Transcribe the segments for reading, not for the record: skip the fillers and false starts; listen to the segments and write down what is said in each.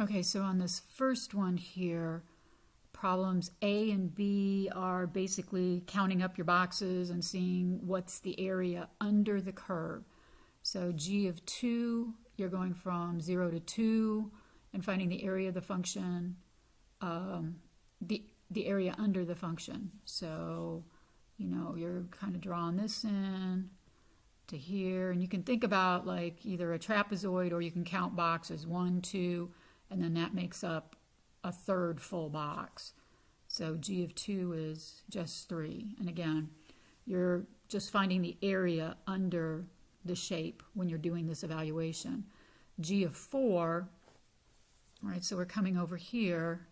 Okay, so on this first one here, problems A and B are basically counting up your boxes and seeing what's the area under the curve. So g of 2, you're going from 0 to 2 and finding the area of the function, the area under the function. So, you're kind of drawing this in to here, and you can think about like either a trapezoid or you can count boxes, 1, 2, and then that makes up a third full box. So g of 2 is just 3. And again, you're just finding the area under the shape when you're doing this evaluation. G of 4, all right, so we're coming over here.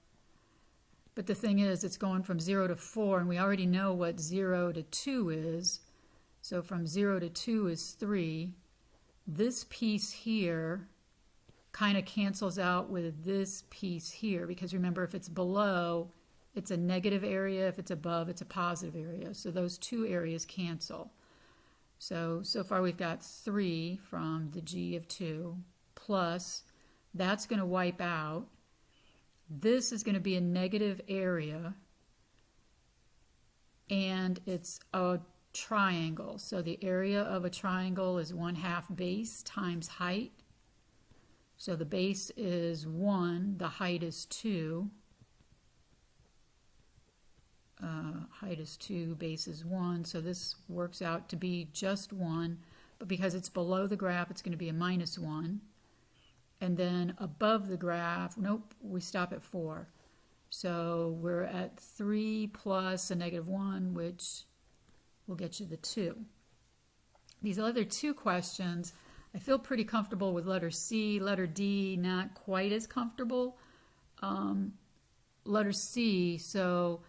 But the thing is, it's going from 0 to 4, and we already know what 0 to 2 is. So from 0 to 2 is 3. This piece here kind of cancels out with this piece here, because remember, if it's below, it's a negative area. If it's above, it's a positive area. So those two areas cancel. So far we've got 3 from the g of 2, plus that's going to wipe out. This is going to be a negative area, and it's a triangle. So the area of a triangle is 1/2 base times height. So the base is 1, the height is 2. Height is 2, base is 1, so this works out to be just 1, but because it's below the graph, it's going to be a -1. And then above the graph, nope, we stop at 4. So we're at 3 plus a -1, which will get you the 2. These other two questions, I feel pretty comfortable with letter C. Letter D, not quite as comfortable. Letter C, so,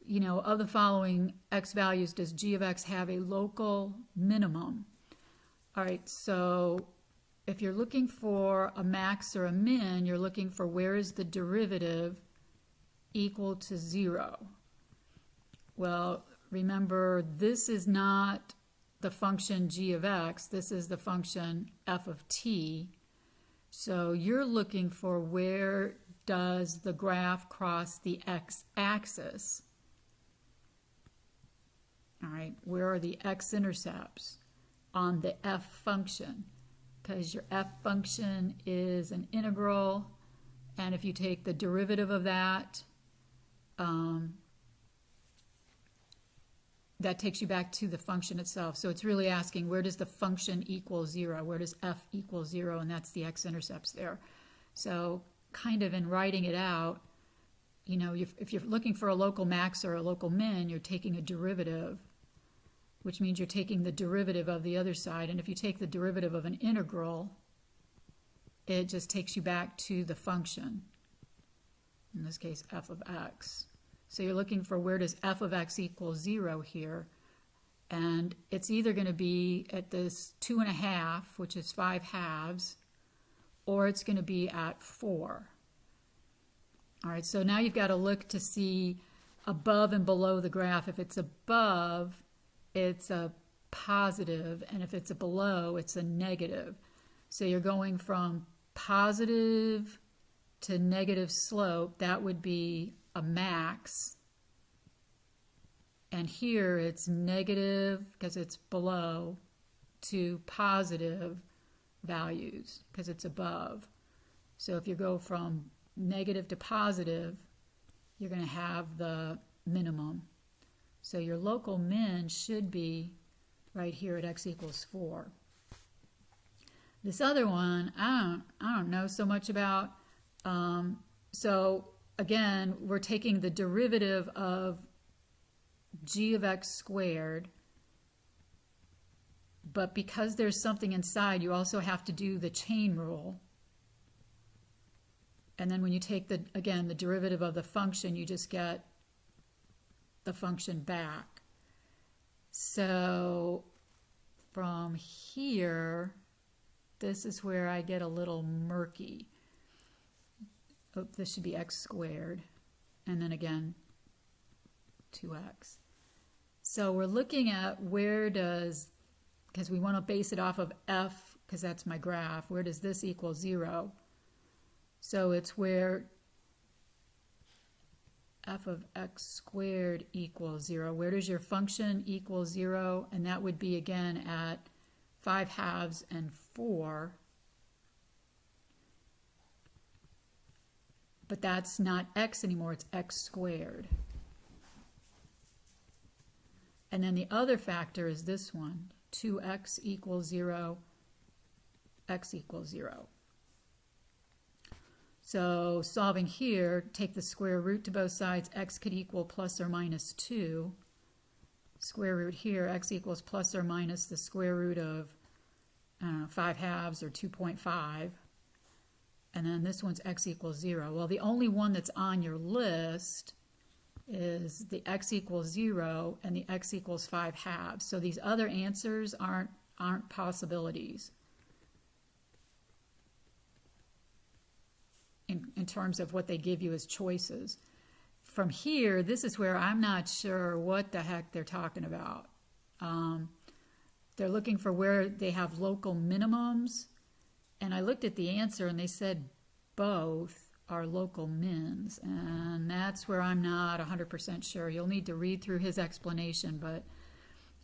of the following x values, does g of x have a local minimum? All right, so if you're looking for a max or a min, you're looking for where is the derivative equal to 0. Well, remember, this is not the function g of x, this is the function f of t. So you're looking for where does the graph cross the x-axis. All right, where are the x-intercepts on the f function? Because your f function is an integral, and if you take the derivative of that, that takes you back to the function itself. So it's really asking, where does the function equal 0? Where does f equal 0? And that's the x-intercepts there. So kind of in writing it out, if you're looking for a local max or a local min, you're taking a derivative, which means you're taking the derivative of the other side. And if you take the derivative of an integral, it just takes you back to the function, in this case f of x. So you're looking for where does f of x equal 0 here, and it's either going to be at this 2.5, which is 5/2, or it's going to be at 4. All right, so now you've got to look to see above and below the graph. If it's above, it's a positive, and if it's below, it's a negative. So you're going from positive to negative slope. That would be a max, and here it's negative because it's below to positive values because it's above. So if you go from negative to positive, you're going to have the minimum. So your local min should be right here at x equals 4. This other one, I don't know so much about. So again, we're taking the derivative of g of x squared, but because there's something inside, you also have to do the chain rule. And then when you take the derivative of the function, you just get the function back. So from here, this is where I get a little murky. Oh, this should be x squared, and then again 2x. So we're looking at where does, because we want to base it off of f, because that's my graph, where does this equal 0? So it's where f of x squared equals 0. Where does your function equal 0? And that would be again at 5/2 and 4. But that's not x anymore, it's x squared. And then the other factor is this one, 2x equals 0, x equals 0. So solving here, take the square root to both sides, x could equal plus or minus 2. Square root here, x equals plus or minus the square root of 5/2 or 2.5. And then this one's x equals 0. Well, the only one that's on your list is the x equals 0 and the x equals 5/2. So these other answers aren't possibilities in terms of what they give you as choices. From here, this is where I'm not sure what the heck they're talking about. They're looking for where they have local minimums. And I looked at the answer and they said both are local mins. And that's where I'm not 100% sure. You'll need to read through his explanation, but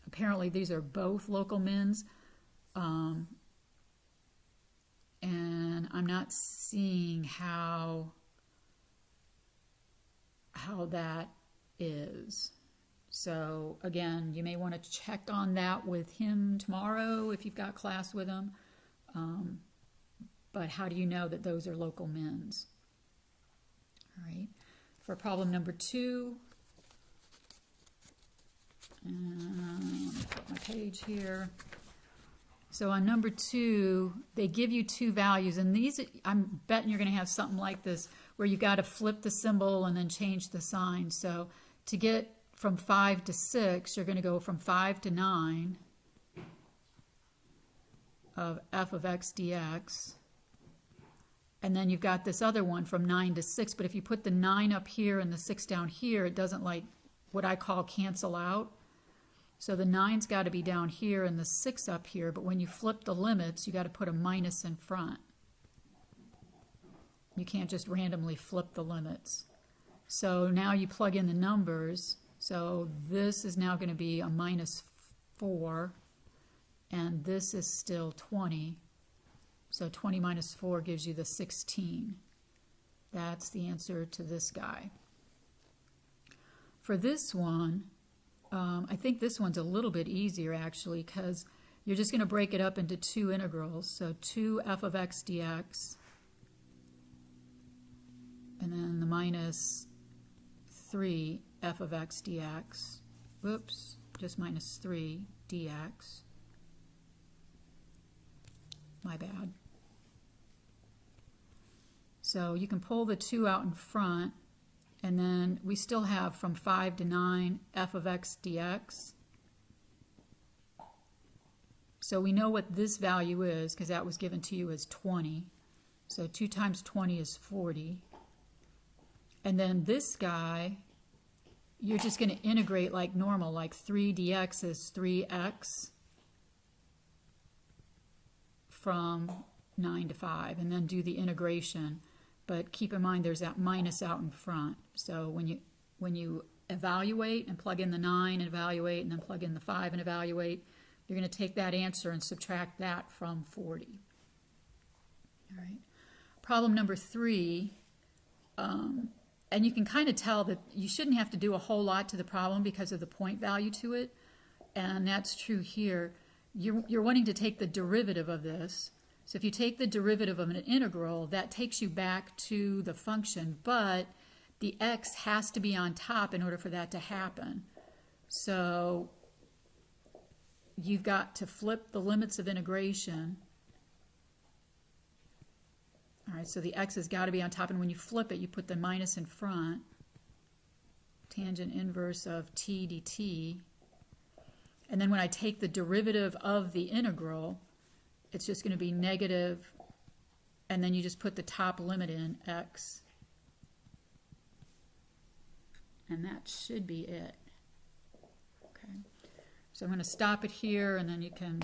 apparently these are both local mins. And I'm not seeing how that is. So again, you may want to check on that with him tomorrow if you've got class with him. But how do you know that those are local mins? All right. For problem number 2, let me flip my page here. So on number 2, they give you 2 values, and these, I'm betting you're going to have something like this where you got to flip the symbol and then change the sign. So to get from 5 to 6, you're going to go from 5 to 9 of f of x dx. And then you've got this other one from 9 to 6, but if you put the 9 up here and the 6 down here, it doesn't, like, what I call cancel out. So the 9's got to be down here and the 6 up here, but when you flip the limits, you got to put a minus in front. You can't just randomly flip the limits. So now you plug in the numbers. So this is now going to be a minus 4, and this is still 20. So 20 minus 4 gives you the 16. That's the answer to this guy. For this one, I think this one's a little bit easier actually, because you're just going to break it up into 2 integrals. So 2 f of x dx, and then the minus 3 f of x dx. Whoops, just minus 3 dx. My bad. So you can pull the 2 out in front, and then we still have from 5 to 9 f of x dx. So we know what this value is because that was given to you as 20. So 2 times 20 is 40. And then this guy, you're just going to integrate like normal, like 3 dx is 3x from 9 to 5, and then do the integration. But keep in mind there's that minus out in front. So when you evaluate and plug in the 9 and evaluate, and then plug in the 5 and evaluate, you're going to take that answer and subtract that from 40. All right. Problem number 3, and you can kind of tell that you shouldn't have to do a whole lot to the problem because of the point value to it, and that's true here. You're wanting to take the derivative of this. So if you take the derivative of an integral, that takes you back to the function, but the x has to be on top in order for that to happen. So you've got to flip the limits of integration. All right, so the x has got to be on top, and when you flip it, you put the minus in front. Tangent inverse of t dt. And then when I take the derivative of the integral, it's just going to be negative, and then you just put the top limit in, x. And that should be it. Okay. So I'm going to stop it here, and then you can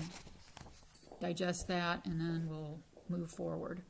digest that, and then we'll move forward.